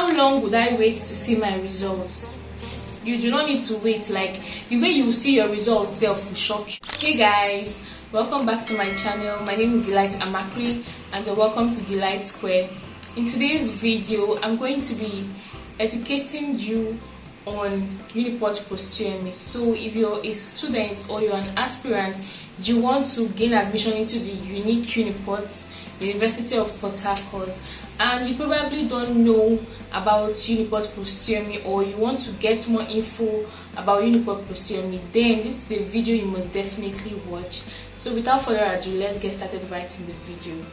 How long would I wait to see my results? You do not need to wait. Like, the way you see your results self will shock you. Hey guys, welcome back to my channel. My name is Delight Amakri and you're welcome to Delight Square. In today's video, I'm going to be educating you on UNIPORT PUTME. So if you're a student or you're an aspirant, you want to gain admission into the unique UNIPORT, University of Port Harcourt, and you probably don't know about UNIPORT PUTME, or you want to get more info about UNIPORT PUTME, then this is a video you must definitely watch. So without further ado, let's get started writing the video.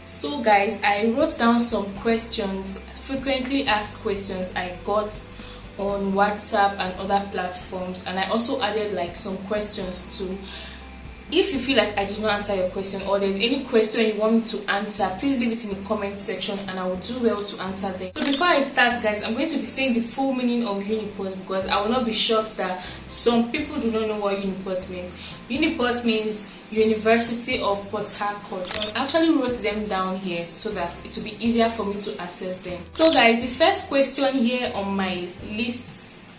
So guys, I wrote down some questions, frequently asked questions I got on WhatsApp and other platforms, and I also added like some questions too. If you feel like I did not answer your question, or there's any question you want me to answer, please leave it in the comment section and I will do well to answer them. So before I start, guys, I'm going to be saying the full meaning of UNIPORT, because I will not be shocked that some people do not know what UNIPORT means. UNIPORT means University of Port Harcourt. I actually wrote them down here so that it will be easier for me to access them. So guys, the first question here on my list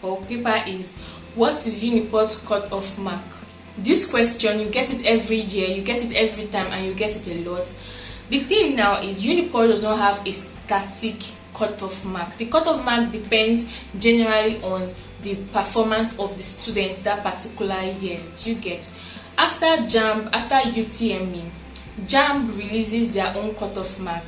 or paper is, what is UNIPORT cutoff mark? This question, you get it every year, you get it every time, and you get it a lot. The thing now is UNIPORT does not have a static cutoff mark. The cutoff mark depends generally on the performance of the students that particular year. Do you get? After JAMB, after UTME, JAMB releases their own cutoff mark,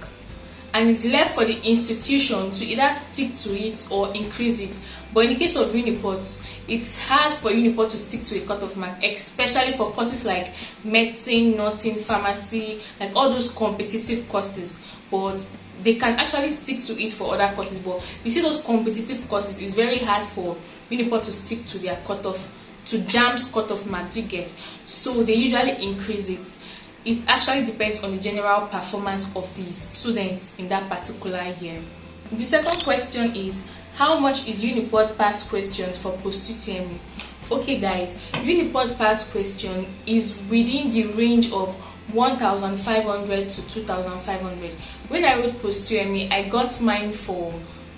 and it's left for the institution to either stick to it or increase it. But in the case of UNIPORT, it's hard for UNIPORT to stick to a cutoff mark, especially for courses like medicine, nursing, pharmacy, like all those competitive courses. But they can actually stick to it for other courses. But you see, those competitive courses, it's very hard for UNIPORT to stick to their cutoff, to JAMB's cutoff mark, you get. So they usually increase it. It actually depends on the general performance of the students in that particular year. The second question is, how much is UNIPORT pass questions for post-UTME? Okay guys, UNIPORT pass question is within the range of 1,500 to 2,500. When I wrote post-UTME, I got mine for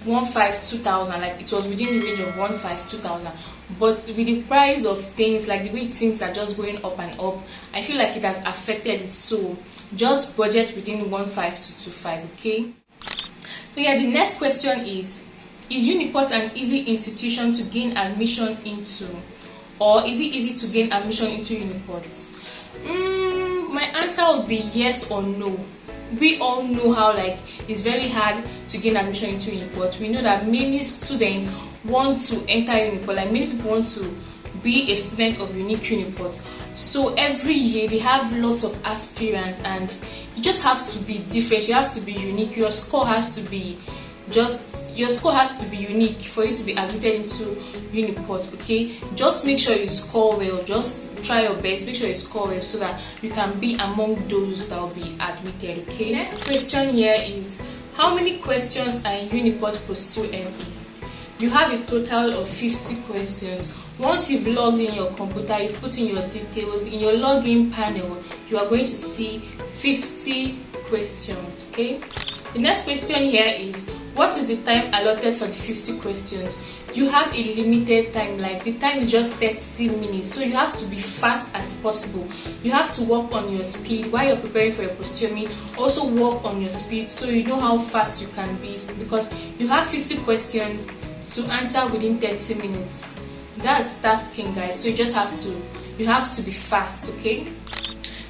1,500-2,000, like it was within the range of 1,500-2,000. But with the price of things, like the way things are just going up and up, I feel like it has affected it. So just budget within 1,500 to 2,500. Okay. So yeah, the next question is UNIPORT an easy institution to gain admission into, or is it easy to gain admission into UNIPORT? My answer would be yes or no. We all know how like it's very hard to gain admission into UNIPORT. We know that many students want to enter UNIPORT, like many people want to be a student of unique UNIPORT. So every year they have lots of aspirants, and you just have to be different. You have to be unique. Your score has to be unique for you to be admitted into UNIPORT. Okay, just make sure you score well. Just try your best, make sure you score well so that you can be among those that will be admitted. Okay, next question here is, how many questions are in UNIPORT PUTME? You have a total of 50 questions. Once you've logged in your computer, you've put in your details, in your login panel, you are going to see 50 questions. Okay, the next question here is, what is the time allotted for the 50 questions? You have a limited time, like the time is just 30 minutes, so you have to be fast as possible. You have to work on your speed while you're preparing for your post-UTME. Also work on your speed so you know how fast you can be, because you have 50 questions to answer within 30 minutes. That's tasking, guys, so you have to be fast. Okay,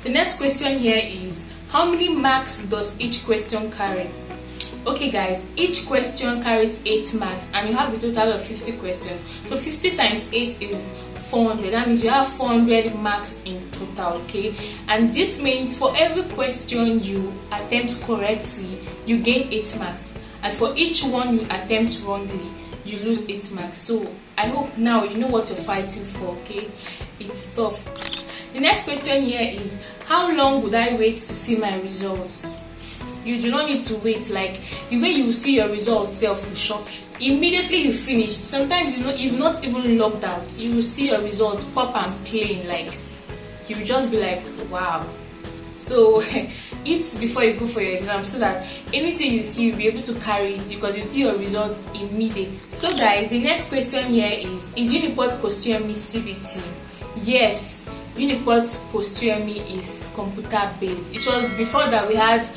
the next question here is, how many marks does each question carry? Okay guys, each question carries 8 marks, and you have a total of 50 questions. So 50 times 8 is 400. That means you have 400 marks in total. Okay, and this means for every question you attempt correctly, you gain 8 marks, and for each one you attempt wrongly, you lose 8 marks. So I hope now you know what you're fighting for. Okay, it's tough. The next question here is, how long would I wait to see my results? You do not need to wait. Like the way you see your results self will shock you. Immediately you finish, sometimes you've not even logged out, you will see your results pop and plain. Like you will just be like, wow. So eat before you go for your exam, so that anything you see, you'll be able to carry it because you see your results immediate. So guys, the next question here is UNIPORT post-UTME CBT? Yes, UNIPORT post-UTME is computer based. It was before that we had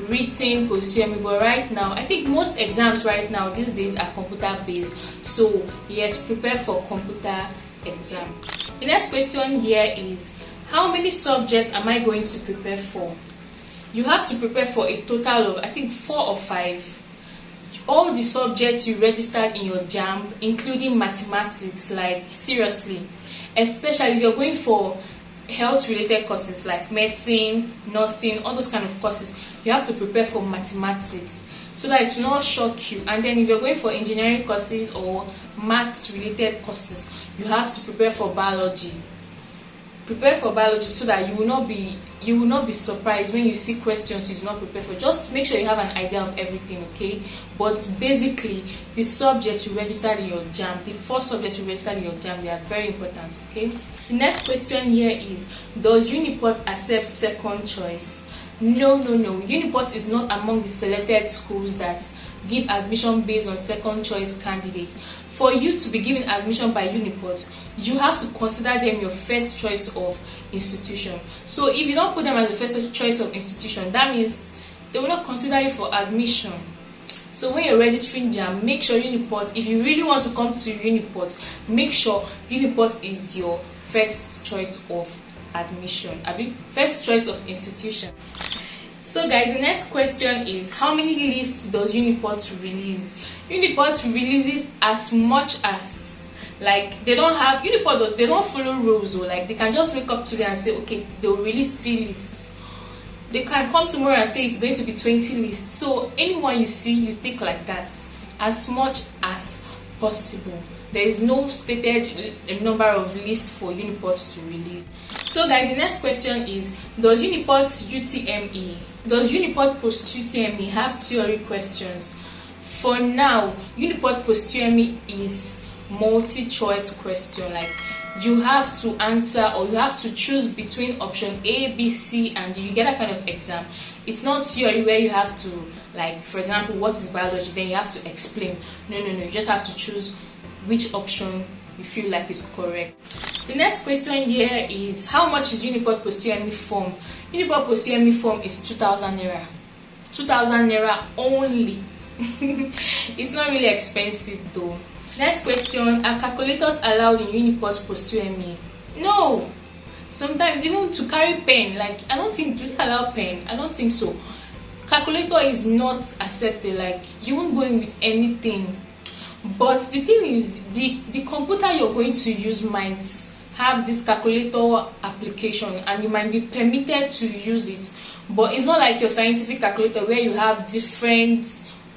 written post-UTME, but right now I think most exams right now these days are computer based. So yes, prepare for computer exam. The next question here is, how many subjects am I going to prepare for? You have to prepare for a total of, I think, 4 or 5. All the subjects you registered in your JAMB, including mathematics, like seriously, especially if you're going for health related courses like medicine, nursing, all those kind of courses, you have to prepare for mathematics so that it will not shock you. And then if you're going for engineering courses or maths related courses, you have to prepare for biology. Prepare for biology so that you will not be surprised when you see questions you do not prepare for. Just make sure you have an idea of everything, okay? But basically, the subjects you registered in your JAMB, the 4 subjects you registered in your JAMB, they are very important, okay? The next question here is, does UNIPORT accept second choice? No. UNIPORT is not among the selected schools that give admission based on second choice candidates. For you to be given admission by UNIPORT, you have to consider them your first choice of institution. So if you don't put them as the first choice of institution, that means they will not consider you for admission. So when you're registering JAMB, make sure UNIPORT, if you really want to come to UNIPORT, make sure UNIPORT is your first choice of admission, first choice of institution. So guys, the next question is, how many lists does UNIPORT release? UNIPORT releases as much as, like, they don't follow rules, or like they can just wake up today and say, okay, they'll release 3 lists. They can come tomorrow and say it's going to be 20 lists. So anyone you see, you take like that, as much as possible. There is no stated number of lists for UNIPORT to release. So guys, the next question is, does UNIPORT UTME, does UNIPORT post-UTME have theory questions? For now, UNIPORT post-UTME is multi-choice question. Like, you have to answer, or you have to choose between option A, B, C, and D. You get that kind of exam. It's not theory where you have to, like, for example, what is biology, then you have to explain. No, you just have to choose which option you feel like is correct. The next question here is, how much is UNIPORT post-UTME form? UNIPORT post-UTME form is 2,000 naira. 2,000 naira only. It's not really expensive though. Next question, are calculators allowed in UNIPORT post-UTME? No. Sometimes even to carry pen, like, I don't think, do they allow pen? I don't think so. Calculator is not accepted, like, you won't go in with anything. But the thing is, the computer you're going to use might have this calculator application, and you might be permitted to use it. But it's not like your scientific calculator where you have different,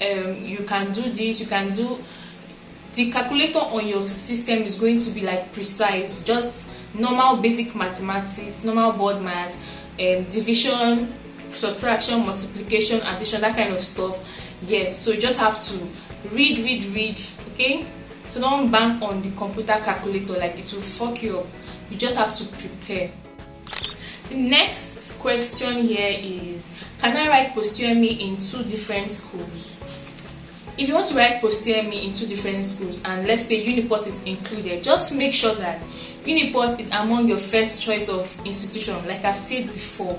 you can do this, you can do. The calculator on your system is going to be like precise, just normal basic mathematics, normal board maths, division, subtraction, multiplication, addition, that kind of stuff. Yes, so you just have to read, okay? So don't bank on the computer calculator, like it will fuck you up. You just have to prepare. The next question here is, can I write post-UTME in 2 different schools? If you want to write post-UTME in 2 different schools, and let's say UNIPORT is included, just make sure that UNIPORT is among your first choice of institution, like I've said before.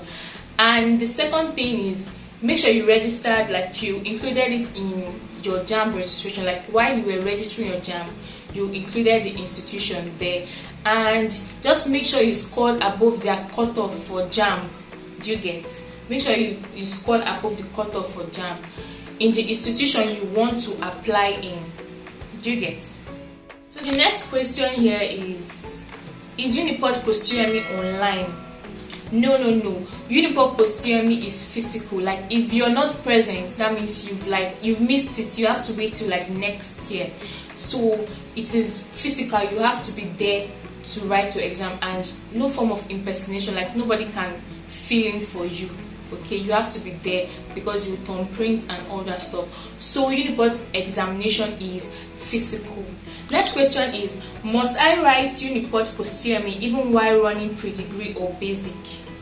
And the second thing is, make sure you registered, like you included it in your JAMB registration. Like while you were registering your JAMB, you included the institution there. And just make sure you scored above their cutoff for JAMB. Do you get? Make sure you scored above the cutoff for JAMB in the institution you want to apply in. Do you get? So the next question here is UNIPORT post-UTME online? No. UNIPORT post-UTME is physical. Like if you're not present, that means you've missed it. You have to wait till like next year. So it is physical. You have to be there to write your exam, and no form of impersonation. Like nobody can fill in for you. Okay, you have to be there because you thumbprint and all that stuff. So UNIPORT examination is physical. Next question is, must I write UNIPORT post-UTME even while running pre-degree or basic?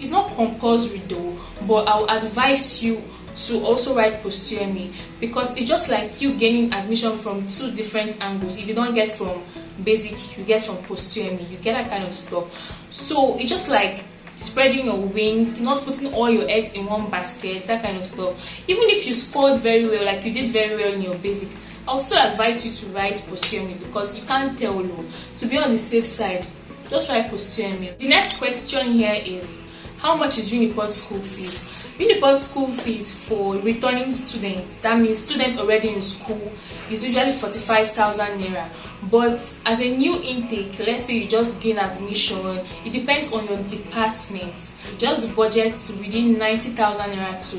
It's not compulsory though, but I'll advise you to also write post-UTME, because it's just like you gaining admission from two different angles. If you don't get from basic, you get from post-UTME, you get that kind of stuff. So it's just like spreading your wings, not putting all your eggs in one basket, that kind of stuff. Even if you scored very well, like you did very well in your basic, I'll still advise you to write post-UTME, because you can't tell. To be on the safe side, just write post-UTME. The next question here is, how much is UNIPORT school fees? UNIPORT school fees for returning students, that means students already in school, is usually 45,000 naira. But as a new intake, let's say you just gain admission, it depends on your department. Just budget within 90,000 naira to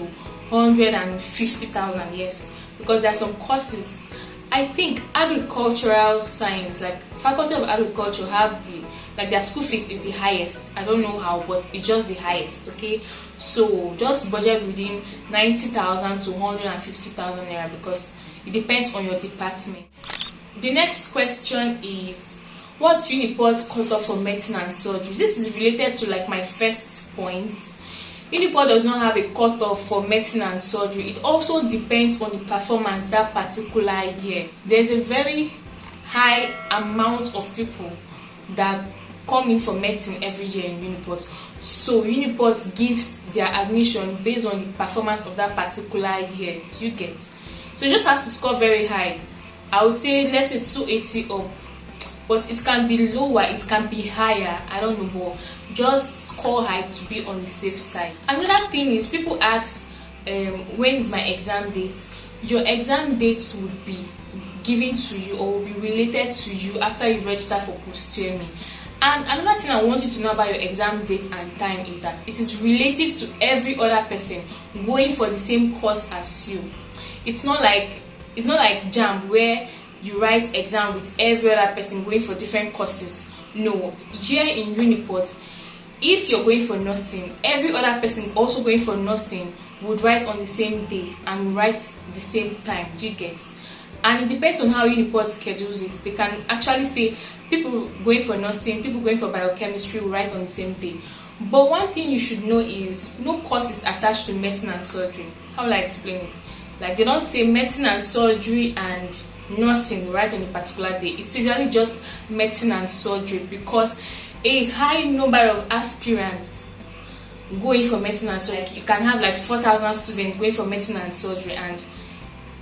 150,000, yes, because there are some courses. I think agricultural science, like Faculty of Agriculture, have their school fees is the highest. I don't know how, but it's just the highest. Okay, so just budget within 90,000 to 150,000 naira, because it depends on your department. The next question is, what's UNIPORT cutoff for medicine and surgery? This is related to like my first point. UNIPORT does not have a cutoff for medicine and surgery. It also depends on the performance that particular year. There's a very high amount of people that come in for medicine every year in UNIPORT. So UNIPORT gives their admission based on the performance of that particular year. Do you get? So you just have to score very high. I would say let's say 280 up, but it can be lower, it can be higher. I don't know, but just score high to be on the safe side. Another thing is, people ask, when is my exam date? Your exam dates would be given to you or will be related to you after you register for post-UTME. And another thing I want you to know about your exam date and time is that it is relative to every other person going for the same course as you. It's not like JAMB where you write exam with every other person going for different courses. No, here in UNIPORT, if you're going for nursing, every other person also going for nursing would write on the same day and write the same time. Do you get? And it depends on how UNIPORT schedules it. They can actually say people going for nursing, people going for biochemistry will write on the same day. But one thing you should know is no course is attached to medicine and surgery. How will I explain it? Like, they don't say medicine and surgery and nursing will write on a particular day. It's usually just medicine and surgery, because a high number of aspirants going for medicine and surgery. You can have like 4,000 students going for medicine and surgery, and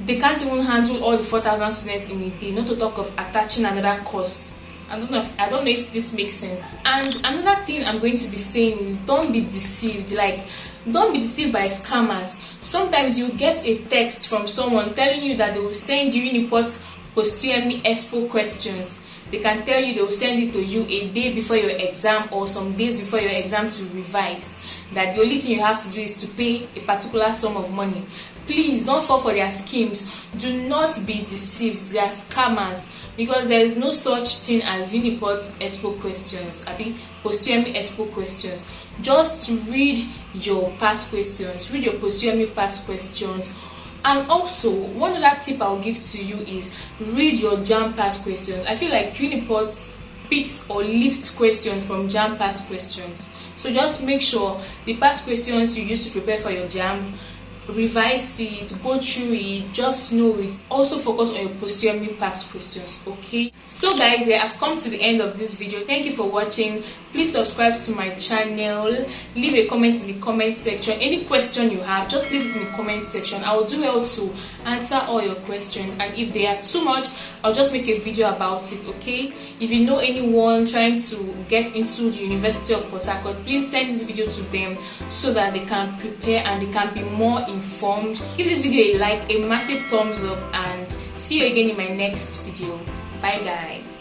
they can't even handle all the 4,000 students in a day, not to talk of attaching another course. I don't know if this makes sense. And another thing I'm going to be saying is, don't be deceived. Like, don't be deceived by scammers. Sometimes you get a text from someone telling you that they will send you UNIPORT post-UTME expo questions. They can tell you they will send it to you a day before your exam or some days before your exam to revise. That the only thing you have to do is to pay a particular sum of money. Please don't fall for their schemes. Do not be deceived. They are scammers, because there is no such thing as UNIPORT expo questions, post-UTME expo questions. Just read your past questions, read your post-UTME past questions. And also, one other tip I'll give to you is read your JAMB past questions. I feel like UNIPORT picks or lifts questions from JAMB past questions. So just make sure the past questions you used to prepare for your JAMB, revise it, go through it, just know it. Also focus on your post-UTME past questions, okay? So guys, I've come to the end of this video. Thank you for watching. Please subscribe to my channel, leave a comment in the comment section. Any question you have, just leave it in the comment section. I will do well to answer all your questions, and if they are too much, I'll just make a video about it, okay? If you know anyone trying to get into the University of Port Harcourt, please send this video to them so that they can prepare and they can be more informed. Give this video a like, a massive thumbs up, and see you again in my next video. Bye guys.